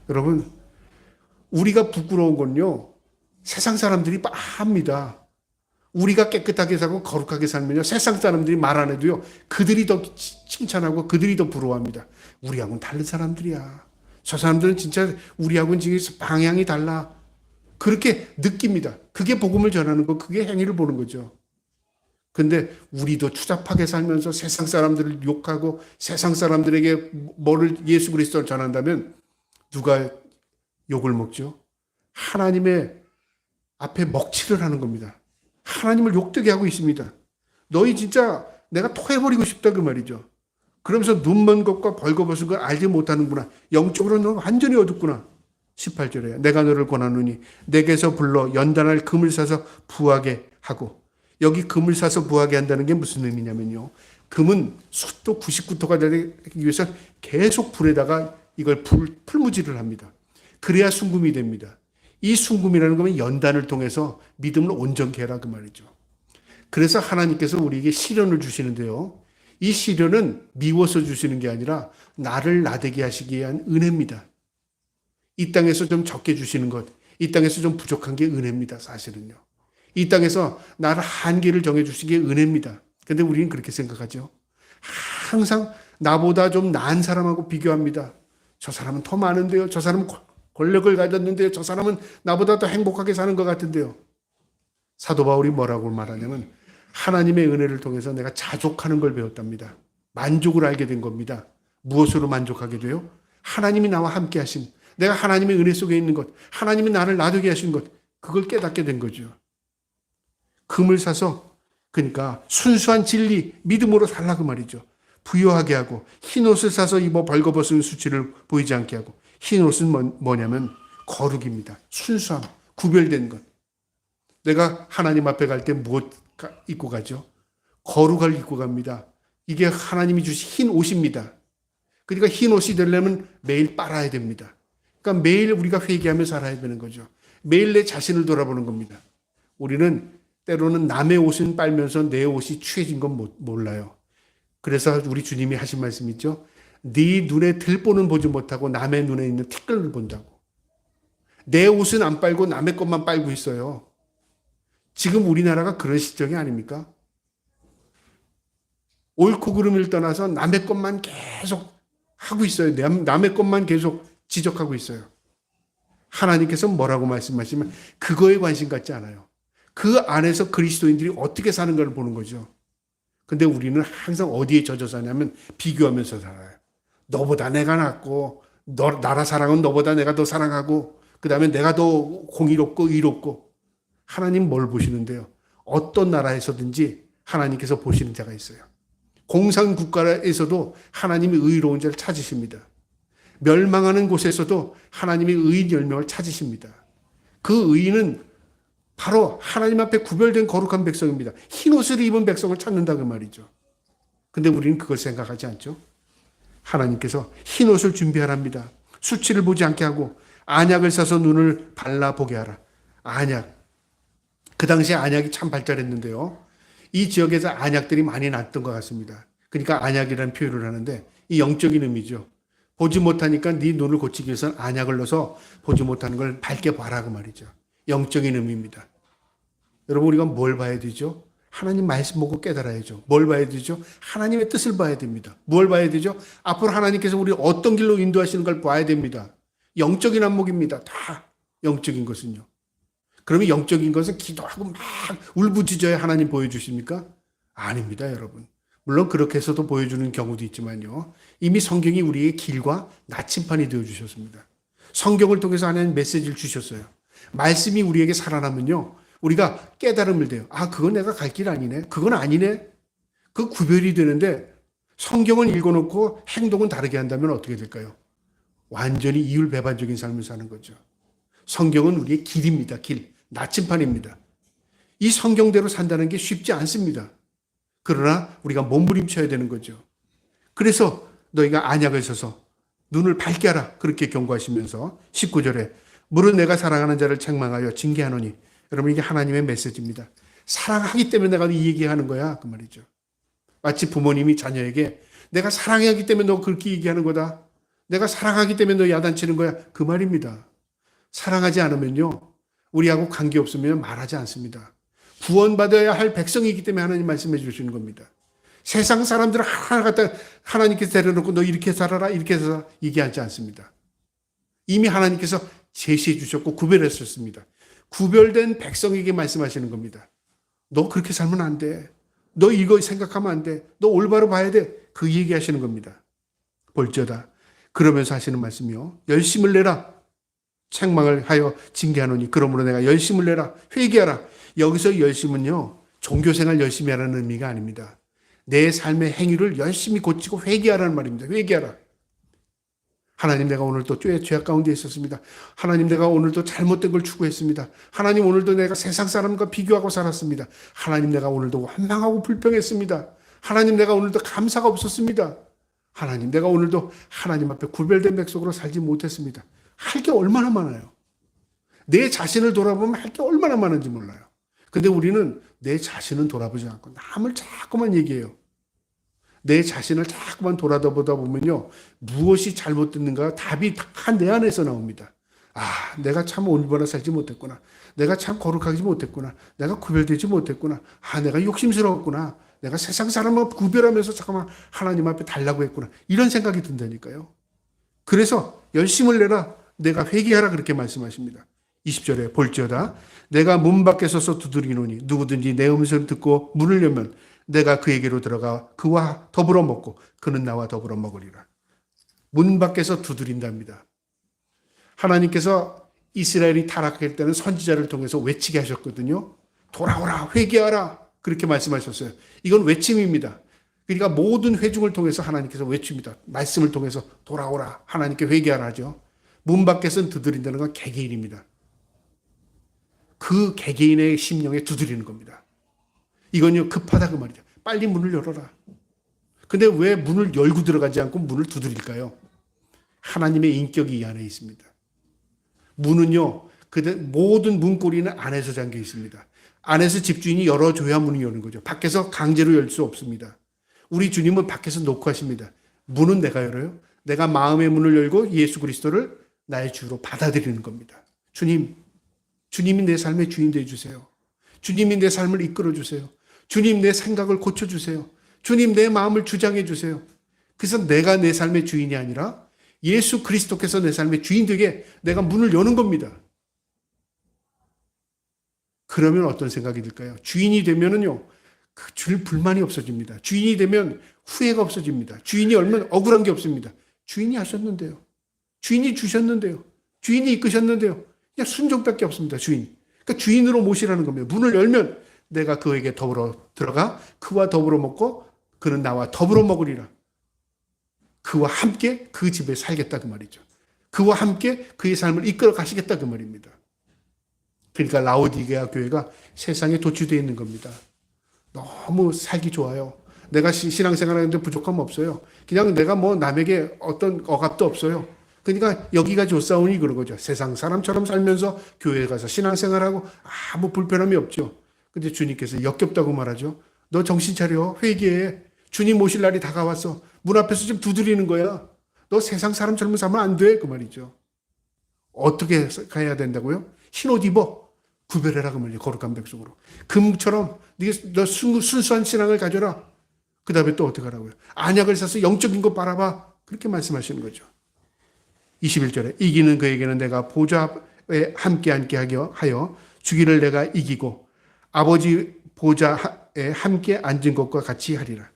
여러분, 우리가 부끄러운 건요, 세상 사람들이 합니다. 우리가 깨끗하게 살고 거룩하게 살면요, 세상 사람들이 말 안 해도요, 그들이 더 칭찬하고 그들이 더 부러워합니다. 우리하고는 다른 사람들이야. 저 사람들은 진짜 우리하고는 지금 방향이 달라. 그렇게 느낍니다. 그게 복음을 전하는 거, 그게 행위를 보는 거죠. 근데 우리도 추잡하게 살면서 세상 사람들을 욕하고 세상 사람들에게 뭐를 예수 그리스도를 전한다면 누가 욕을 먹죠? 하나님의 앞에 먹칠을 하는 겁니다. 하나님을 욕되게 하고 있습니다. 너희 진짜 내가 토해버리고 싶다 그 말이죠. 그러면서 눈먼 것과 벌거벗은 걸 알지 못하는구나. 영적으로 너 완전히 어둡구나. 18절에 내가 너를 권하노니 내게서 불러 연단할 금을 사서 부하게 하고, 여기 금을 사서 부하게 한다는 게 무슨 의미냐면요, 금은 숫도 99토가 되기 위해서 계속 불에다가 이걸 풀무질을 합니다. 그래야 순금이 됩니다. 이 순금이라는 거는 연단을 통해서 믿음을 온전케 해라 그 말이죠. 그래서 하나님께서 우리에게 시련을 주시는데요, 이 시련은 미워서 주시는 게 아니라 나를 나되게 하시기 위한 은혜입니다. 이 땅에서 좀 적게 주시는 것, 이 땅에서 좀 부족한 게 은혜입니다. 사실은요. 이 땅에서 나를 한계를 정해주신 게 은혜입니다. 근데 우리는 그렇게 생각하죠. 항상 나보다 좀 나은 사람하고 비교합니다. 저 사람은 더 많은데요. 저 사람은 권력을 가졌는데요. 저 사람은 나보다 더 행복하게 사는 것 같은데요. 사도 바울이 뭐라고 말하냐면 하나님의 은혜를 통해서 내가 자족하는 걸 배웠답니다. 만족을 알게 된 겁니다. 무엇으로 만족하게 돼요? 하나님이 나와 함께 하신, 내가 하나님의 은혜 속에 있는 것, 하나님이 나를 놔두게 하신 것, 그걸 깨닫게 된 거죠. 금을 사서, 그러니까 순수한 진리, 믿음으로 살라 그 말이죠. 부요하게 하고, 흰 옷을 사서 입어 벌거벗은 수치를 보이지 않게 하고, 흰 옷은 뭐냐면 거룩입니다. 순수함, 구별된 것. 내가 하나님 앞에 갈 때 무엇 입고 가죠? 거룩을 입고 갑니다. 이게 하나님이 주신 흰 옷입니다. 그러니까 흰 옷이 되려면 매일 빨아야 됩니다. 그러니까 매일 우리가 회개하며 살아야 되는 거죠. 매일 내 자신을 돌아보는 겁니다. 우리는 때로는 남의 옷은 빨면서 내 옷이 취해진 건 몰라요. 그래서 우리 주님이 하신 말씀 있죠. 네 눈에 들보는 보지 못하고 남의 눈에 있는 티끌을 본다고. 내 옷은 안 빨고 남의 것만 빨고 있어요. 지금 우리나라가 그런 시점이 아닙니까? 옳고 그름을 떠나서 남의 것만 계속 하고 있어요. 남의 것만 계속 지적하고 있어요. 하나님께서 뭐라고 말씀하시면 그거에 관심 갖지 않아요. 그 안에서 그리스도인들이 어떻게 사는가를 보는 거죠. 근데 우리는 항상 어디에 젖어 사냐면 비교하면서 살아요. 너보다 내가 낫고, 나라 사랑은 너보다 내가 더 사랑하고, 그 다음에 내가 더 공의롭고 의롭고. 하나님 뭘 보시는데요? 어떤 나라에서든지 하나님께서 보시는 자가 있어요. 공산 국가에서도 하나님이 의로운 자를 찾으십니다. 멸망하는 곳에서도 하나님의 의인 10명을 찾으십니다. 그 의인은 바로 하나님 앞에 구별된 거룩한 백성입니다. 흰 옷을 입은 백성을 찾는다 그 말이죠. 근데 우리는 그걸 생각하지 않죠. 하나님께서 흰 옷을 준비하랍니다. 수치를 보지 않게 하고 안약을 사서 눈을 발라보게 하라. 안약. 그 당시에 안약이 참 발달했는데요. 이 지역에서 안약들이 많이 났던 것 같습니다. 그러니까 안약이라는 표현을 하는데 이 영적인 의미죠. 보지 못하니까 네 눈을 고치기 위해서는 안약을 넣어서 보지 못하는 걸 밝게 봐라 그 말이죠. 영적인 의미입니다. 여러분 우리가 뭘 봐야 되죠? 하나님 말씀 보고 깨달아야죠. 뭘 봐야 되죠? 하나님의 뜻을 봐야 됩니다. 뭘 봐야 되죠? 앞으로 하나님께서 우리 어떤 길로 인도하시는 걸 봐야 됩니다. 영적인 안목입니다. 다 영적인 것은요. 그러면 영적인 것은 기도하고 막 울부짖어야 하나님 보여주십니까? 아닙니다, 여러분. 물론 그렇게 해서도 보여주는 경우도 있지만요. 이미 성경이 우리의 길과 나침판이 되어주셨습니다. 성경을 통해서 하나님 메시지를 주셨어요. 말씀이 우리에게 살아나면요. 우리가 깨달음을 돼요. 아, 그건 내가 갈 길 아니네. 그건 아니네. 그 구별이 되는데 성경은 읽어놓고 행동은 다르게 한다면 어떻게 될까요? 완전히 이율배반적인 삶을 사는 거죠. 성경은 우리의 길입니다. 길. 나침판입니다. 이 성경대로 산다는 게 쉽지 않습니다. 그러나 우리가 몸부림쳐야 되는 거죠. 그래서 너희가 안약을 써서 눈을 밝게 하라. 그렇게 경고하시면서 19절에 물은 내가 사랑하는 자를 책망하여 징계하노니. 여러분 이게 하나님의 메시지입니다. 사랑하기 때문에 내가 이 얘기하는 거야. 그 말이죠. 마치 부모님이 자녀에게 내가 사랑하기 때문에 너 그렇게 얘기하는 거다. 내가 사랑하기 때문에 너 야단치는 거야. 그 말입니다. 사랑하지 않으면요. 우리하고 관계없으면 말하지 않습니다. 구원받아야 할 백성이기 때문에 하나님 말씀해 주시는 겁니다. 세상 사람들을 하나 갖다 하나님께서 데려놓고 너 이렇게 살아라 이렇게 해서 얘기하지 않습니다. 이미 하나님께서 제시해 주셨고 구별했었습니다. 구별된 백성에게 말씀하시는 겁니다. 너 그렇게 살면 안 돼. 너 이거 생각하면 안 돼. 너 올바로 봐야 돼. 그 얘기하시는 겁니다. 볼지어다. 그러면서 하시는 말씀이요. 열심을 내라. 책망을 하여 징계하노니 그러므로 내가 열심을 내라. 회개하라. 여기서 열심은요. 종교생활 열심히 하라는 의미가 아닙니다. 내 삶의 행위를 열심히 고치고 회개하라는 말입니다. 회개하라. 하나님 내가 오늘도 죄악 가운데 있었습니다. 하나님 내가 오늘도 잘못된 걸 추구했습니다. 하나님 오늘도 내가 세상 사람과 비교하고 살았습니다. 하나님 내가 오늘도 원망하고 불평했습니다. 하나님 내가 오늘도 감사가 없었습니다. 하나님 내가 오늘도 하나님 앞에 구별된 백성으로 살지 못했습니다. 할 게 얼마나 많아요. 내 자신을 돌아보면 할 게 얼마나 많은지 몰라요. 근데 우리는 내 자신은 돌아보지 않고 남을 자꾸만 얘기해요. 내 자신을 자꾸만 돌아보다 보면요. 무엇이 잘못됐는가 답이 다 내 안에서 나옵니다. 아, 내가 참 올바로 살지 못했구나. 내가 참 거룩하지 못했구나. 내가 구별되지 못했구나. 아, 내가 욕심스러웠구나. 내가 세상 사람과 구별하면서 잠깐만 하나님 앞에 달라고 했구나. 이런 생각이 든다니까요. 그래서 열심을 내라. 내가 회개하라 그렇게 말씀하십니다. 20절에 볼지어다. 내가 문 밖에 서서 두드리노니 누구든지 내 음성을 듣고 문을 열면 내가 그에게로 들어가 그와 더불어 먹고 그는 나와 더불어 먹으리라. 문 밖에서 두드린답니다. 하나님께서 이스라엘이 타락할 때는 선지자를 통해서 외치게 하셨거든요. 돌아오라, 회개하라 그렇게 말씀하셨어요. 이건 외침입니다. 그러니까 모든 회중을 통해서 하나님께서 외칩니다. 말씀을 통해서 돌아오라, 하나님께 회개하라 하죠. 문 밖에서는 두드린다는 건 개개인입니다. 그 개개인의 심령에 두드리는 겁니다. 이건요 급하다 그 말이죠. 빨리 문을 열어라. 근데 왜 문을 열고 들어가지 않고 문을 두드릴까요? 하나님의 인격이 이 안에 있습니다. 문은요 모든 문고리는 안에서 잠겨 있습니다. 안에서 집주인이 열어줘야 문이 여는 거죠. 밖에서 강제로 열 수 없습니다. 우리 주님은 밖에서 놓고 하십니다. 문은 내가 열어요. 내가 마음의 문을 열고 예수 그리스도를 나의 주로 받아들이는 겁니다. 주님이 내 삶의 주인 되어주세요. 주님이 내 삶을 이끌어주세요. 주님 내 생각을 고쳐주세요. 주님 내 마음을 주장해주세요. 그래서 내가 내 삶의 주인이 아니라 예수 그리스도께서 내 삶의 주인 되게 내가 문을 여는 겁니다. 그러면 어떤 생각이 들까요? 주인이 되면은요, 그 줄 불만이 없어집니다. 주인이 되면 후회가 없어집니다. 주인이 얼마나 억울한 게 없습니다. 주인이 하셨는데요. 주인이 주셨는데요. 주인이 이끄셨는데요. 그냥 순종밖에 없습니다. 주인. 그러니까 주인으로 모시라는 겁니다. 문을 열면 내가 그에게 더불어 들어가 그와 더불어 먹고 그는 나와 더불어 먹으리라. 그와 함께 그 집에 살겠다 그 말이죠. 그와 함께 그의 삶을 이끌어 가시겠다 그 말입니다. 그러니까 라오디게아 교회가 세상에 도취되어 있는 겁니다. 너무 살기 좋아요. 내가 신앙생활하는데 부족함 없어요. 그냥 내가 뭐 남에게 어떤 억압도 없어요. 그러니까 여기가 좋사오니 그런 거죠. 세상 사람처럼 살면서 교회에 가서 신앙생활하고 아무 불편함이 없죠. 근데 주님께서 역겹다고 말하죠. 너 정신 차려. 회개해. 주님 오실 날이 다가왔어. 문 앞에서 좀 두드리는 거야. 너 세상 사람처럼 살면 안 돼. 그 말이죠. 어떻게 가야 된다고요? 흰옷 입어. 구별해라 그 말이죠. 거룩한 백성으로. 금처럼 너 순수한 신앙을 가져라. 그 다음에 또 어떻게 하라고요? 안약을 사서 영적인 거 바라봐. 그렇게 말씀하시는 거죠. 21절에 이기는 그에게는 내가 보좌에 함께 앉게 하여 주기를 내가 이기고 아버지 보좌에 함께 앉은 것과 같이 하리라.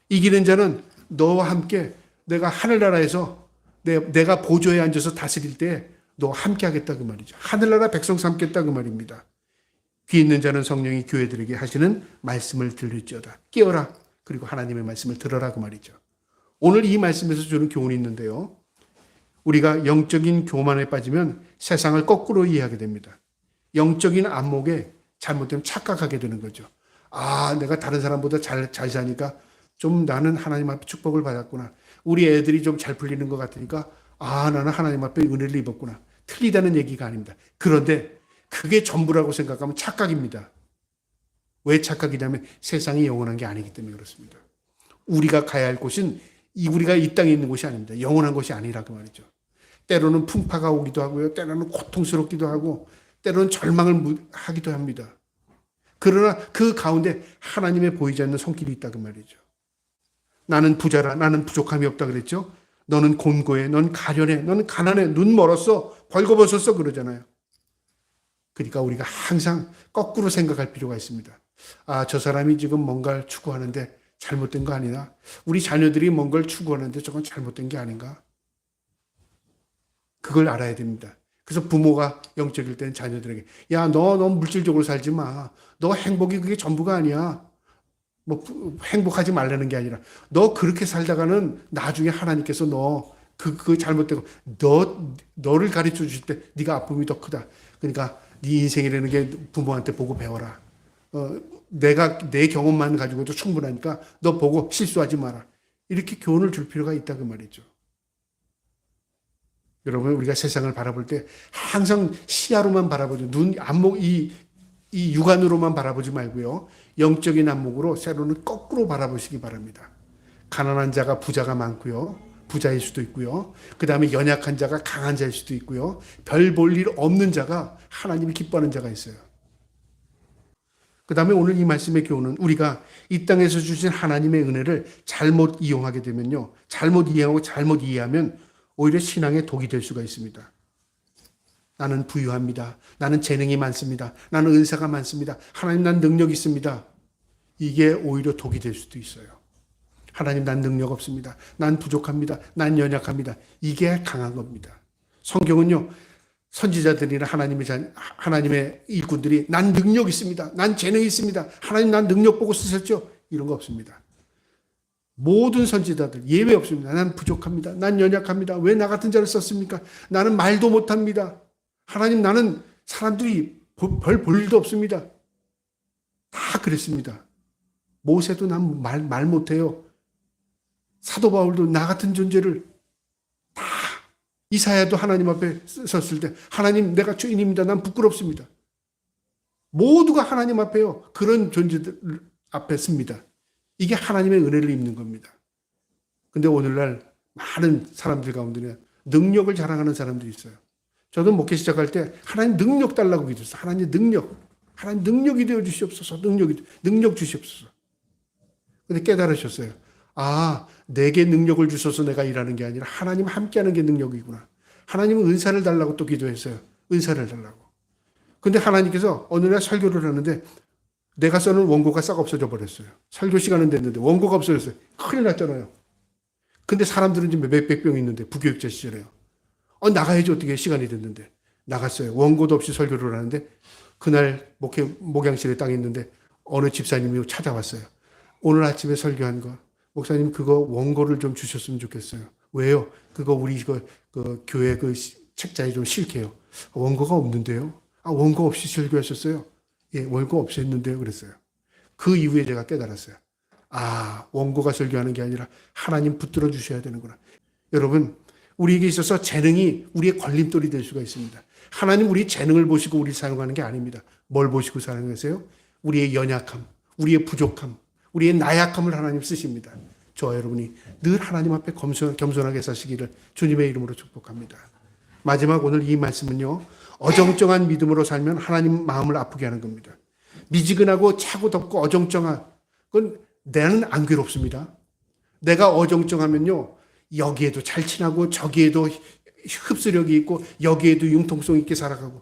이기는 자는 너와 함께 내가 하늘나라에서 내가 보좌에 앉아서 다스릴 때 너 함께 하겠다 그 말이죠. 하늘나라 백성 삼겠다 그 말입니다. 귀 있는 자는 성령이 교회들에게 하시는 말씀을 들을지어다. 깨어라. 그리고 하나님의 말씀을 들어라 그 말이죠. 오늘 이 말씀에서 주는 교훈이 있는데요. 우리가 영적인 교만에 빠지면 세상을 거꾸로 이해하게 됩니다. 영적인 안목에 잘못되면 착각하게 되는 거죠. 아, 내가 다른 사람보다 잘 사니까 좀 나는 하나님 앞에 축복을 받았구나. 우리 애들이 좀 잘 풀리는 것 같으니까 아, 나는 하나님 앞에 은혜를 입었구나. 틀리다는 얘기가 아닙니다. 그런데 그게 전부라고 생각하면 착각입니다. 왜 착각이냐면 세상이 영원한 게 아니기 때문에 그렇습니다. 우리가 가야 할 곳은 우리가 이 땅에 있는 곳이 아닙니다. 영원한 곳이 아니라고 말이죠. 때로는 풍파가 오기도 하고요. 때로는 고통스럽기도 하고 때로는 절망을 하기도 합니다. 그러나 그 가운데 하나님의 보이지 않는 손길이 있다 그 말이죠. 나는 부자라. 나는 부족함이 없다 그랬죠. 너는 곤고해. 넌 가련해. 넌 가난해. 눈 멀었어. 벌거벗었어 그러잖아요. 그러니까 우리가 항상 거꾸로 생각할 필요가 있습니다. 아, 저 사람이 지금 뭔가를 추구하는데 잘못된 거 아니나? 우리 자녀들이 뭔가를 추구하는데 저건 잘못된 게 아닌가? 그걸 알아야 됩니다. 그래서 부모가 영적일 때는 자녀들에게 야, 너 물질적으로 살지 마. 너 행복이 그게 전부가 아니야. 뭐 행복하지 말라는 게 아니라 너 그렇게 살다가는 나중에 하나님께서 너 그 잘못되고 너를 가르쳐 주실 때 네가 아픔이 더 크다. 그러니까 네 인생이라는 게 부모한테 보고 배워라. 내가 내 경험만 가지고도 충분하니까 너 보고 실수하지 마라. 이렇게 교훈을 줄 필요가 있다 그 말이죠. 여러분 우리가 세상을 바라볼 때 항상 시야로만 바라보죠. 눈, 안목, 이 육안으로만 바라보지 말고요. 영적인 안목으로 때로는 거꾸로 바라보시기 바랍니다. 가난한 자가 부자가 많고요. 부자일 수도 있고요. 그 다음에 연약한 자가 강한 자일 수도 있고요. 별 볼 일 없는 자가 하나님이 기뻐하는 자가 있어요. 그 다음에 오늘 이 말씀의 교훈은 우리가 이 땅에서 주신 하나님의 은혜를 잘못 이용하게 되면요. 잘못 이해하고 잘못 이해하면 오히려 신앙의 독이 될 수가 있습니다. 나는 부유합니다. 나는 재능이 많습니다. 나는 은사가 많습니다. 하나님 난 능력이 있습니다. 이게 오히려 독이 될 수도 있어요. 하나님 난 능력 없습니다. 난 부족합니다. 난 연약합니다. 이게 강한 겁니다. 성경은요. 선지자들이나 하나님의 일꾼들이 난 능력 있습니다. 난 재능이 있습니다. 하나님 난 능력 보고 쓰셨죠? 이런 거 없습니다. 모든 선지자들 예외 없습니다. 난 부족합니다. 난 연약합니다. 왜 나 같은 자를 썼습니까? 나는 말도 못합니다. 하나님 나는 사람들이 별 볼 일도 없습니다. 다 그랬습니다. 모세도 난 말 못해요. 사도 바울도 나 같은 존재를 다 이사야도 하나님 앞에 섰을 때 하나님 내가 죄인입니다. 난 부끄럽습니다. 모두가 하나님 앞에요. 그런 존재들 앞에 씁니다. 이게 하나님의 은혜를 입는 겁니다. 근데 오늘날 많은 사람들 가운데는 능력을 자랑하는 사람들이 있어요. 저도 목회 시작할 때 하나님 능력 달라고 기도했어요. 하나님 능력이 되어 주시옵소서. 능력 주시옵소서. 근데 깨달으셨어요. 아, 내게 능력을 주셔서 내가 일하는 게 아니라 하나님 함께하는 게 능력이구나. 하나님은 은사를 달라고 또 기도했어요. 은사를 달라고. 근데 하나님께서 어느 날 설교를 하는데 내가 써는 원고가 싹 없어져 버렸어요. 설교 시간은 됐는데 원고가 없어졌어요. 큰일 났잖아요. 근데 사람들은 지금 몇백 명 있는데 부교육자 시절에요. 나가야지 어떻게 시간이 됐는데. 나갔어요. 원고도 없이 설교를 하는데 그날 목양실에 딱 있는데 어느 집사님이 찾아왔어요. 오늘 아침에 설교한 거 목사님 그거 원고를 좀 주셨으면 좋겠어요. 왜요? 그거 우리 그 교회 그 책자에 좀 실게요. 원고가 없는데요. 원고 없이 설교하셨어요. 예, 원고 없었는데요. 그랬어요. 그 이후에 제가 깨달았어요. 원고가 설교하는 게 아니라 하나님 붙들어 주셔야 되는구나. 여러분, 우리에게 있어서 재능이 우리의 걸림돌이 될 수가 있습니다. 하나님 우리 재능을 보시고 우리를 사용하는 게 아닙니다. 뭘 보시고 사용하세요? 우리의 연약함, 우리의 부족함, 우리의 나약함을 하나님 쓰십니다. 저와 여러분이 늘 하나님 앞에 겸손하게 사시기를 주님의 이름으로 축복합니다. 마지막 오늘 이 말씀은요. 어정쩡한 믿음으로 살면 하나님 마음을 아프게 하는 겁니다. 미지근하고 차고 덥고 어정쩡한 그건 나는 안 괴롭습니다. 내가 어정쩡하면요. 여기에도 잘 친하고 저기에도 흡수력이 있고 여기에도 융통성 있게 살아가고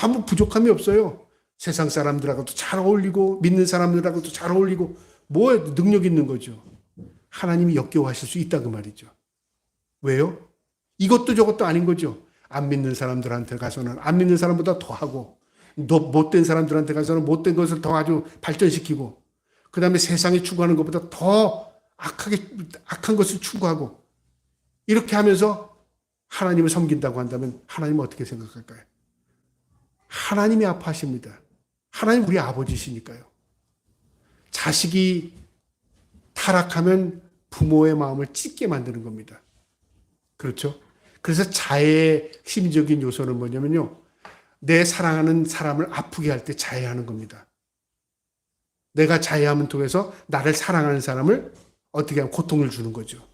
아무 부족함이 없어요. 세상 사람들하고도 잘 어울리고 믿는 사람들하고도 잘 어울리고 뭐에 능력 있는 거죠. 하나님이 역겨워하실 수 있다 그 말이죠. 왜요? 이것도 저것도 아닌 거죠. 안 믿는 사람들한테 가서는 안 믿는 사람보다 더하고 못된 사람들한테 가서는 못된 것을 더 아주 발전시키고 그 다음에 세상이 추구하는 것보다 더 악한 것을 추구하고 이렇게 하면서 하나님을 섬긴다고 한다면 하나님은 어떻게 생각할까요? 하나님이 아파하십니다. 하나님 우리 아버지시니까요. 자식이 타락하면 부모의 마음을 찢게 만드는 겁니다. 그렇죠? 그래서 자애의 심리적인 요소는 뭐냐면요. 내 사랑하는 사람을 아프게 할 때 자애하는 겁니다. 내가 자애함을 통해서 나를 사랑하는 사람을 어떻게 하면 고통을 주는 거죠.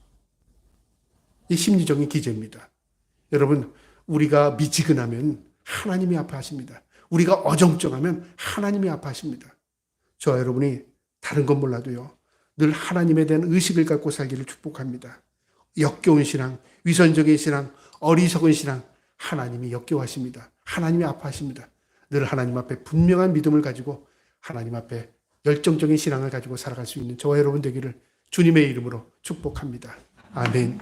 이 심리적인 기제입니다. 여러분, 우리가 미지근하면 하나님이 아파하십니다. 우리가 어정쩡하면 하나님이 아파하십니다. 저와 여러분이 다른 건 몰라도요. 늘 하나님에 대한 의식을 갖고 살기를 축복합니다. 역겨운 신앙, 위선적인 신앙, 어리석은 신앙, 하나님이 역겨워하십니다. 하나님이 아파하십니다. 늘 하나님 앞에 분명한 믿음을 가지고 하나님 앞에 열정적인 신앙을 가지고 살아갈 수 있는 저와 여러분 되기를 주님의 이름으로 축복합니다. 아멘.